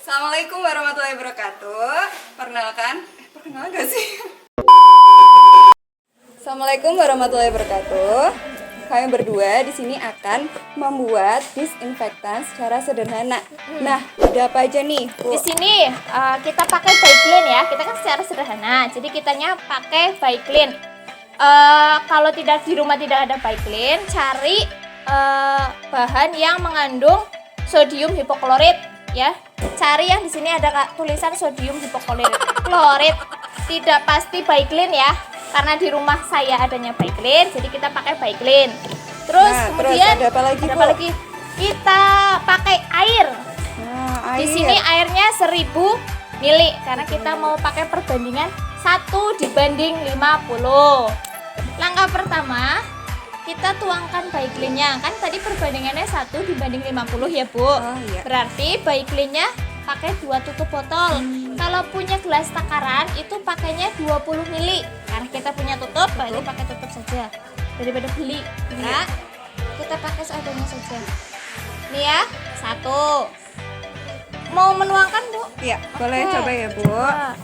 Assalamualaikum warahmatullahi wabarakatuh. Perkenalkan gak sih? Assalamualaikum warahmatullahi wabarakatuh. Kami berdua di sini akan membuat disinfektan secara sederhana. Nah, ada apa aja nih, Bu? Di sini kita pakai Baiklin ya. Kita kan secara sederhana. Jadi kitanya pakai Baiklin. Kalau tidak di rumah tidak ada Baiklin, cari bahan yang mengandung sodium hipoklorit ya. Cari yang di sini ada tulisan sodium hipoklorit. Tidak pasti Baiklin ya. Karena di rumah saya adanya Baiklin, jadi kita pakai Baiklin. Terus kemudian ada apa lagi? Kita pakai air. Nah, Di sini airnya 1000 ml karena kita mau pakai perbandingan 1:50. Langkah pertama, kita tuangkan Baiklinnya. Kan tadi perbandingannya 1:50 ya, Bu. Oh, iya. Berarti Baiklinnya pakai 2 tutup botol. Kalau punya gelas takaran itu pakainya 20 ml. Karena kita punya tutup, berarti pakai tutup saja. Daripada beli, ya. Kita pakai seadanya saja. Nih ya, 1. Mau menuangkan, Bu? Iya, boleh Oke. coba ya, Bu. Coba.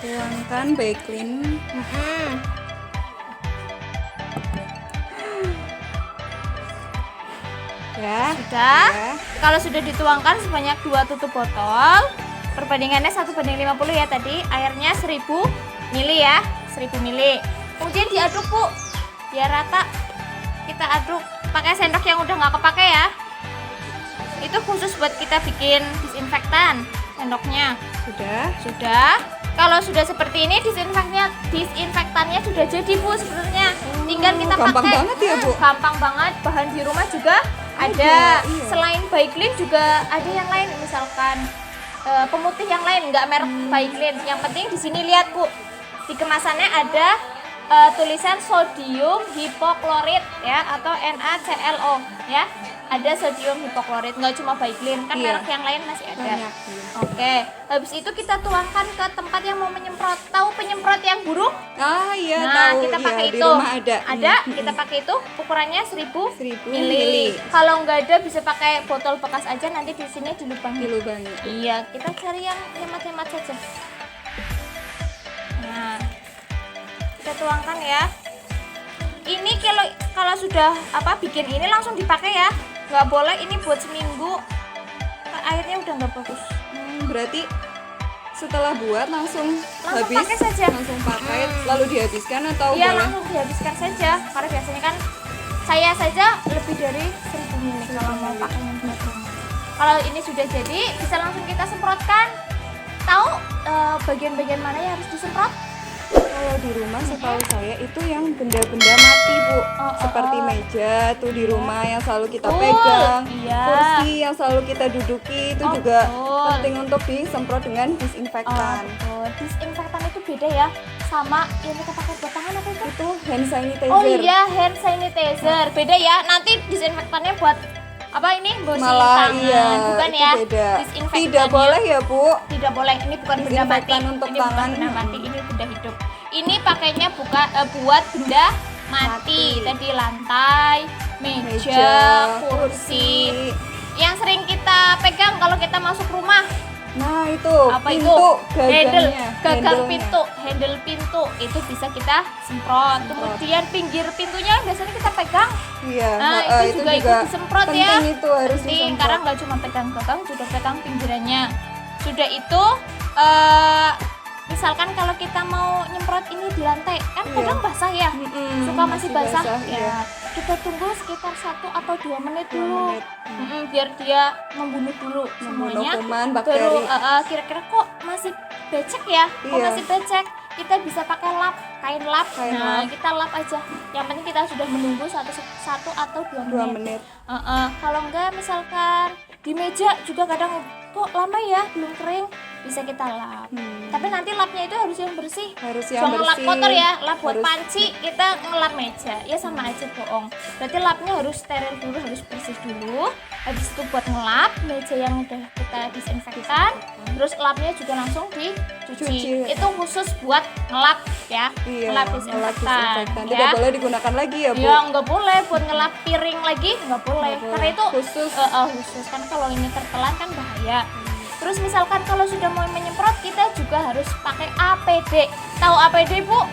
Tuangkan Baiklin. Ya. Sudah. Ya. Kalau sudah dituangkan sebanyak 2 tutup botol, perbandingannya 1:50 ya tadi. Airnya 1000 ml ya, 1000 ml. Kemudian diaduk, Bu, biar rata. Kita aduk pakai sendok yang udah nggak kepake ya. Itu khusus buat kita bikin disinfektan sendoknya. Sudah. Kalau sudah seperti ini disinfektannya sudah jadi, Bu, sebenarnya. Tinggal kita gampang pakai. banget ya, Bu? Gampang banget. Bahan di rumah juga ada. Iya. Selain Baiklin juga ada yang lain, misalkan pemutih yang lain, nggak merek Baiklin. Yang penting di sini lihat, Bu, di kemasannya ada tulisan sodium hipoklorit ya, atau NaClO ya. Ada sodium hipoklorit, nggak cuma Baiklin, kan Iya. merek yang lain masih ada. Banyak, iya. Oke, habis itu kita tuangkan ke tempat yang mau menyemprot. Tahu penyemprot yang burung? Ah, iya, Nah, tahu. kita pakai Iya, itu. Di rumah ada. Kita pakai itu. Ukurannya 1000 1000 ml. Kalau nggak ada bisa pakai botol bekas aja, nanti di sini dilubangi. dilubangi. Iya, kita cari yang hemat-hemat saja. Nah, kita tuangkan ya. Ini kalau sudah bikin ini langsung dipakai ya. Nggak boleh ini buat seminggu. Airnya udah nggak bagus. Berarti setelah buat langsung habis, pakai saja. langsung pakai, lalu dihabiskan atau Iya, boleh? langsung dihabiskan saja. Karena biasanya kan saya saja lebih dari 1000 ml kalau mau pakai yang buat rumah. Kalau ini sudah jadi, bisa langsung kita semprotkan. Tahu bagian-bagian mana yang harus disemprot? Kalau di rumah setahu saya itu yang benda-benda mati, Bu. Seperti meja tuh di rumah yang selalu kita pegang, Iya. kursi yang selalu kita duduki itu juga Betul. penting untuk disemprot dengan disinfektan. Betul. Disinfektan itu beda ya sama yang kita pakai buat tangan apa itu? Itu hand sanitizer. Oh iya, hand sanitizer. Beda ya. Nanti disinfektannya buat apa ini? Bersihin Malah tangan. iya, Bukan itu ya. beda. Disinfektannya Tidak boleh ya, Bu. Tidak boleh. Ini bukan benda mati. Disinfektan untuk Ini bukan tangan. benda mati. Ini benda hidup. Ini pakainya buat benda mati. Tadi lantai, meja, kursi. Yang sering kita pegang kalau kita masuk rumah. Nah, itu Apa pintu itu? Gagang handle-nya. pintu, handle pintu itu bisa kita semprot. Kemudian pinggir pintunya biasanya kita pegang. Iya, Nah, itu juga ikut disemprot penting ya. itu harus Penting, disemprot. karena nggak cuma pegang gagang, juga pegang pinggirannya. Sudah itu, misalkan kalau kita mau nyemprot ini di lantai, kan Iya. kadang basah ya, suka masih basah. iya. Ya, kita tunggu sekitar 1 atau 2 menit 2 dulu. menit. Biar dia membunuh dulu Membunuh semuanya. kuman, Baru bakteri. kira-kira kok masih becek ya? Kok Iya. masih becek? Kita bisa pakai lap, kain lap. Kain Nah, lap. kita lap aja. Yang penting kita sudah menunggu satu atau 2 2 menit. menit. Kalau enggak misalkan di meja juga kadang kok lama ya belum kering, bisa kita lap. Tapi nanti lapnya itu harus yang bersih. Harus yang Jangan lap bersih. kotor ya, lap buat Harus- panci kita ngelap meja. Ya sama aja bohong. Berarti lapnya harus steril dulu, harus bersih dulu. Habis itu buat ngelap meja yang udah kita disinfektan. Terus lapnya juga langsung dicuci. Cuci. Itu khusus buat ngelap ya. Iya, Ngelap ngelap disinfektan. disinfektan. Ya. Tidak boleh digunakan lagi ya, Bu. Ya nggak boleh buat ngelap piring lagi, nggak boleh. Nggak boleh. Karena itu Khusus. khusus kan kalau ini tertelan kan bahaya. Terus misalkan kalau sudah mau menyemprot, kita juga harus pakai APD. Tahu APD, Bu?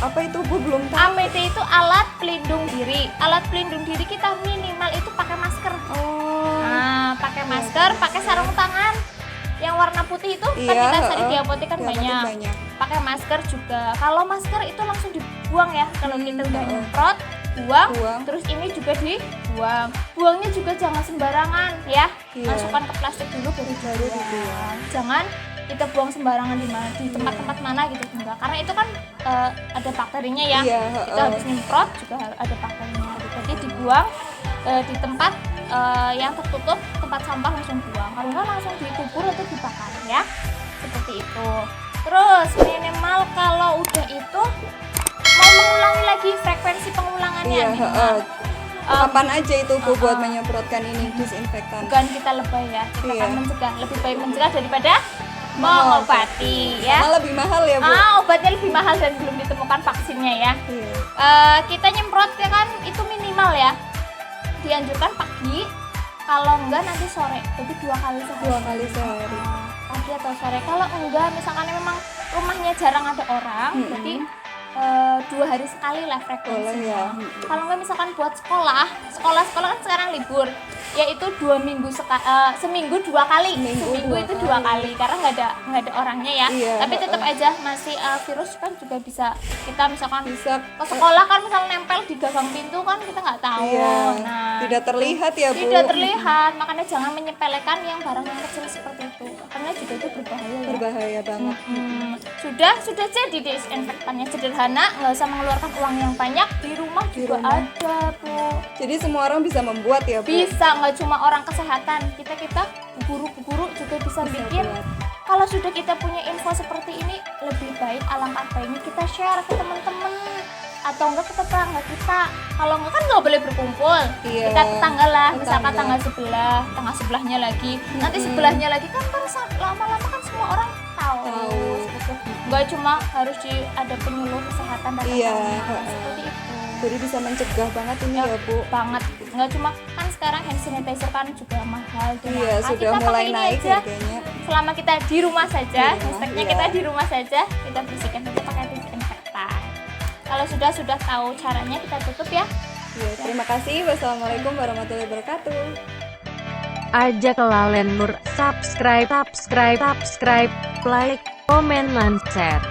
Apa itu Bu? Belum tahu. APD itu alat pelindung diri. Alat pelindung diri kita minimal itu pakai masker. Oh. Nah, pakai masker, pakai sarung tangan yang warna putih itu kan kita cari di apotek kan banyak. Pakai masker juga. Kalau masker itu langsung dibuang ya. Kalau kita udah nyemprot, buang. Terus ini juga dibuang. Buangnya juga jangan sembarangan ya. Masukkan ke plastik dulu baru dibuang. Jangan kita buang sembarangan di tempat-tempat mana gitu enggak. Karena itu kan ada bakterinya ya. Kita habis nyemprot juga ada bakterinya. Jadi dibuang di tempat yang tertutup, tempat sampah langsung buang. Kalau nggak langsung dikubur atau dibakar ya. Seperti itu. Terus minimal kalau udah itu mau mengulangi lagi frekuensi pengulangannya. Kapan aja itu Bu buat menyemprotkan ini disinfektan? Bukan kita lebay ya, kita kan mencegah. Lebih baik mencegah daripada mengobati ya. Karena lebih mahal ya Bu. Obatnya lebih mahal dan belum ditemukan vaksinnya ya. Kita nyemprot ya kan itu minimal ya. Dianjurkan pagi, kalau enggak nanti sore. Jadi 2 kali sehari. 2 kali sehari. Pagi atau sore. Kalau enggak misalkan memang rumahnya jarang ada orang, jadi 2 hari sekali lah frekuensinya. Kalau enggak misalkan buat sekolah kan sekarang libur, yaitu 2 minggu seminggu 2 kali. Seminggu itu 2 kali karena nggak ada orangnya ya. Tapi tetap aja masih virus kan juga bisa kita misalkan ke sekolah kan misal nempel di gagang pintu kan kita nggak tahu. Nah, tidak terlihat ya Bu. Tidak terlihat, makanya jangan menyepelekan yang barang yang kecil seperti itu karena juga itu berbahaya ya. Berbahaya banget. Sudah jadi disinfektannya sederhana, nggak usah mengeluarkan uang yang banyak, di rumah juga ada Bu. Jadi semua orang bisa membuat ya Bu? Bisa, nggak cuma orang kesehatan, kita guru juga bisa bikin. Kalau sudah kita punya info seperti ini, lebih baik alangkah baiknya kita share ke teman-teman atau enggak ke tetangga kita. Kalau enggak kan nggak boleh berkumpul. Kita tetangga lah, misalkan tangga sebelahnya lagi, nanti sebelahnya lagi kan lama-lama kan semua orang tahu. Nggak cuma harus ada penyuluh kesehatan dan seperti itu. Jadi bisa mencegah banget ini ya Bu. Banget. Nggak cuma kan sekarang hand sanitizer kan juga mahal. Sudah kita mulai pakai naik aja. harganya. Selama kita di rumah saja, hashtagnya kita di rumah saja, kita bersihkan saja pakai disinfektan. Kalau sudah tahu caranya, kita tutup ya. Terima kasih. Wassalamualaikum warahmatullahi wabarakatuh. Ajak Lalen Nur subscribe, like, komen, dan share.